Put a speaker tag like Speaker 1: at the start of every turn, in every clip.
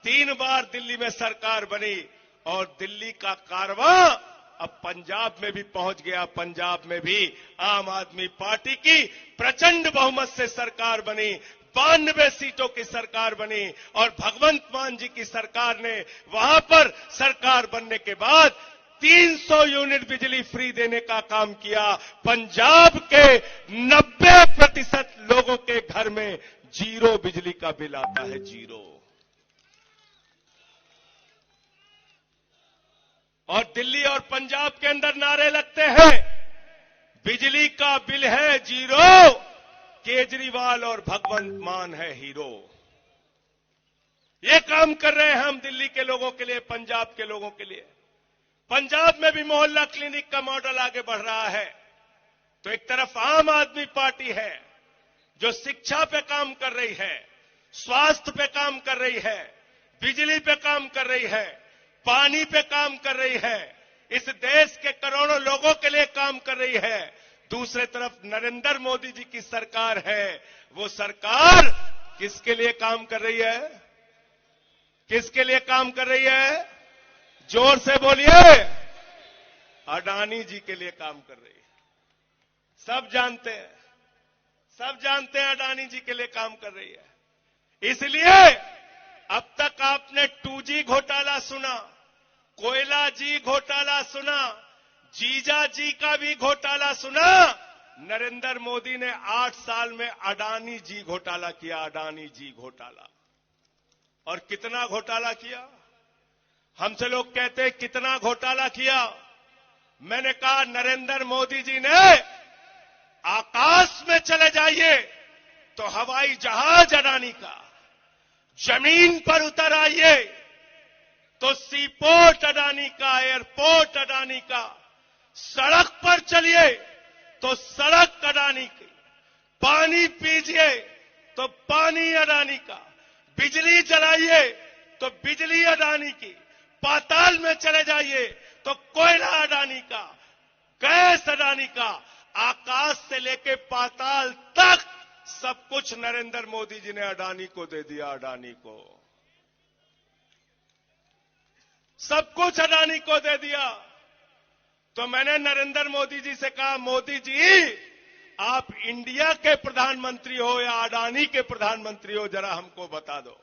Speaker 1: 3 बार दिल्ली में सरकार बनी और दिल्ली का कारवां अब पंजाब में भी पहुंच गया। पंजाब में भी आम आदमी पार्टी की प्रचंड बहुमत से सरकार बनी, 92 सीटों की सरकार बनी और भगवंत मान जी की सरकार ने वहां पर सरकार बनने के बाद 300 यूनिट बिजली फ्री देने का काम किया। पंजाब के 90% लोगों के घर में 0 बिजली का बिल आता है, 0। और दिल्ली और पंजाब के अंदर नारे लगते हैं, बिजली का बिल है 0, केजरीवाल और भगवंत मान है हीरो। ये काम कर रहे हैं हम दिल्ली के लोगों के लिए, पंजाब के लोगों के लिए। पंजाब में भी मोहल्ला क्लिनिक का मॉडल आगे बढ़ रहा है। तो एक तरफ आम आदमी पार्टी है जो शिक्षा पे काम कर रही है, स्वास्थ्य पे काम कर रही है, बिजली पे काम कर रही है, पानी पे काम कर रही है, इस देश के करोड़ों लोगों के लिए काम कर रही है। दूसरे तरफ नरेंद्र मोदी जी की सरकार है। वो सरकार किसके लिए काम कर रही है? किसके लिए काम कर रही है? जोर से बोलिए। अडानी जी के लिए काम कर रही है। सब जानते हैं, सब जानते हैं अडानी जी के लिए काम कर रही है। इसलिए अब तक आपने 2G घोटाला सुना, कोयला जी घोटाला सुना, जीजा जी का भी घोटाला सुना। नरेंद्र मोदी ने 8 साल में अडानी जी घोटाला किया, अडानी जी घोटाला। और कितना घोटाला किया? हमसे लोग कहते हैं कितना घोटाला किया। मैंने कहा नरेंद्र मोदी जी ने आकाश में चले जाइए तो हवाई जहाज अडानी का, जमीन पर उतर आइए तो सीपोर्ट अडानी का, एयरपोर्ट अडानी का, सड़क पर चलिए तो सड़क अडानी की, पानी पीजिए तो पानी अडानी का, बिजली जलाइए तो बिजली अडानी की, पाताल में चले जाइए तो कोयला अडानी का, गैस अडानी का, आकाश से लेके पाताल तक सब कुछ नरेंद्र मोदी जी ने अडानी को दे दिया। अडानी को सब कुछ अडानी को दे दिया। तो मैंने नरेंद्र मोदी जी से कहा, मोदी जी आप इंडिया के प्रधानमंत्री हो या अडानी के प्रधानमंत्री हो, जरा हमको बता दो।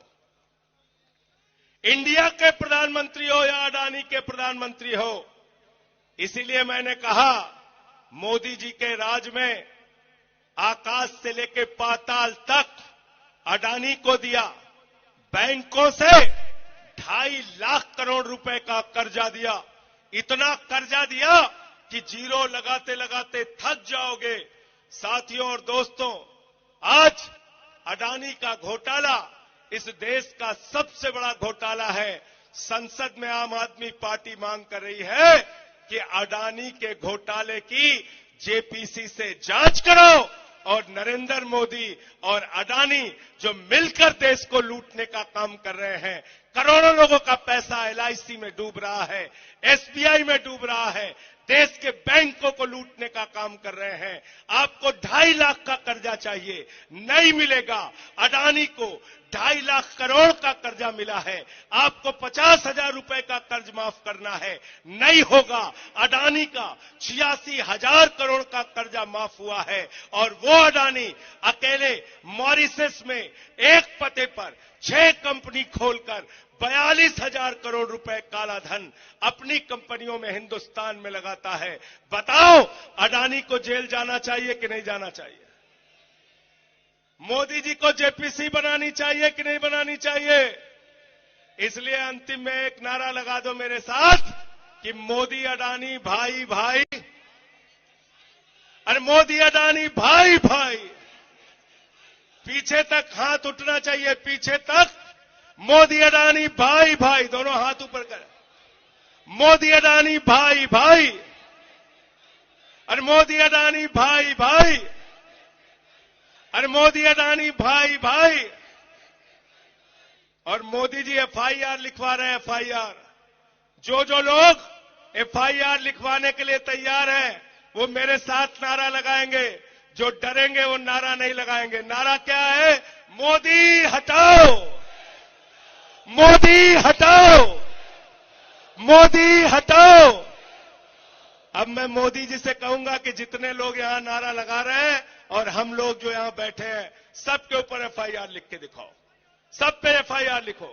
Speaker 1: इंडिया के प्रधानमंत्री हो या अडानी के प्रधानमंत्री हो। इसीलिए मैंने कहा मोदी जी के राज में आकाश से लेकर पाताल तक अडानी को दिया। बैंकों से 2.5 लाख करोड़ रुपए का कर्जा दिया। इतना कर्जा दिया कि जीरो लगाते लगाते थक जाओगे। साथियों और दोस्तों, आज अडानी का घोटाला इस देश का सबसे बड़ा घोटाला है। संसद में आम आदमी पार्टी मांग कर रही है कि अडानी के घोटाले की जेपीसी से जांच करो और नरेंद्र मोदी और अडानी जो मिलकर देश को लूटने का काम कर रहे हैं, करोड़ों लोगों का पैसा एलआईसी में डूब रहा है, एसबीआई में डूब रहा है, देश के बैंकों को लूटने का काम कर रहे हैं। आपको 2.5 लाख का कर्जा चाहिए, नहीं मिलेगा। अडानी को 2.5 लाख करोड़ का कर्जा मिला है, आपको 50,000 रुपए का कर्ज माफ करना है, नहीं होगा। अडानी का 86,000 करोड़ का कर्जा माफ हुआ है और वो अडानी अकेले मॉरिशस में एक पते पर 6 कंपनी खोलकर 42,000 करोड़ रुपए काला धन अपनी कंपनियों में हिंदुस्तान में लगाता है। बताओ अडानी को जेल जाना चाहिए कि नहीं जाना चाहिए? मोदी जी को जेपीसी बनानी चाहिए कि नहीं बनानी चाहिए? इसलिए अंतिम में एक नारा लगा दो मेरे साथ कि मोदी अडानी भाई भाई, अरे मोदी अडानी भाई भाई। पीछे तक हाथ उठना चाहिए, पीछे तक। मोदी अडानी भाई भाई, दोनों हाथ ऊपर कर। मोदी अडानी भाई भाई, अरे मोदी अडानी भाई भाई, अरे मोदी अडानी भाई भाई। और मोदी जी एफआईआर लिखवा रहे हैं, एफआईआर। जो लोग एफआईआर लिखवाने के लिए तैयार हैं वो मेरे साथ नारा लगाएंगे। जो डरेंगे वो नारा नहीं लगाएंगे। नारा क्या है? मोदी हटाओ, मोदी हटाओ, मोदी हटाओ। अब मैं मोदी जी से कहूंगा कि जितने लोग यहां नारा लगा रहे हैं और हम लोग जो यहां बैठे हैं, सबके ऊपर एफआईआर लिख के दिखाओ, सब पे एफआईआर लिखो।